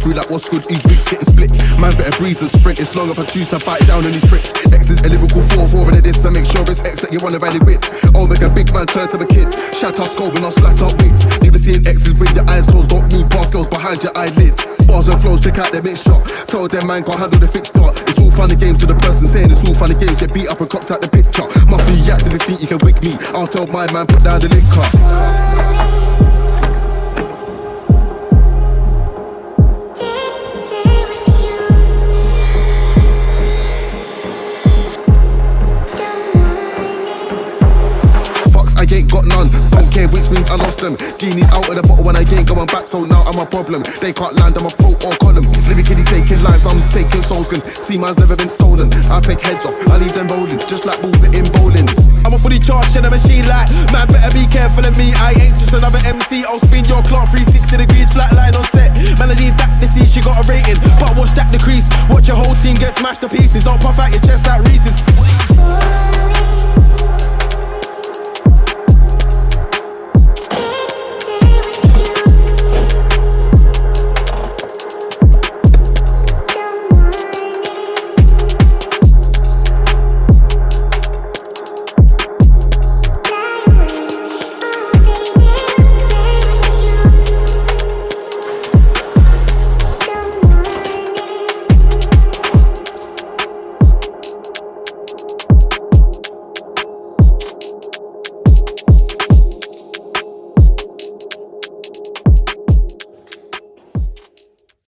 through like what's good, these wigs getting split. Man better breeze and sprint, it's long if I choose to bite down on these pricks. X is a lyrical 4-4 and this, so make sure it's X that you wanna rally with. I'll make a big man turn to a kid. Shout out skull when I'll splat out wigs. Never seeing X's with your eyes closed, don't need bar skills behind your eyelid. Bars and flows, check out their mixture. Tell them man can't handle the fixture. It's all funny games to the person saying it's all funny games. Get beat up and cocked out the picture. Must be active if you think you can wig me. I'll tell my man put down the liquor. I ain't got none, don't care which means I lost them. Genie's out of the bottle when I ain't going back, so now I'm a problem. They can't land, I'm a pro or column. Lyrically taking lives, I'm taking souls. See man's never been stolen. I take heads off, I leave them rolling, just like balls in bowling. I'm a fully charged in a machine like, man better be careful of me. I ain't just another MC, I'll spin your clock 360 degrees, flat line on set. Man I need that to see she got a rating, but watch that decrease. Watch your whole team get smashed to pieces, don't puff out your chest like Reese's.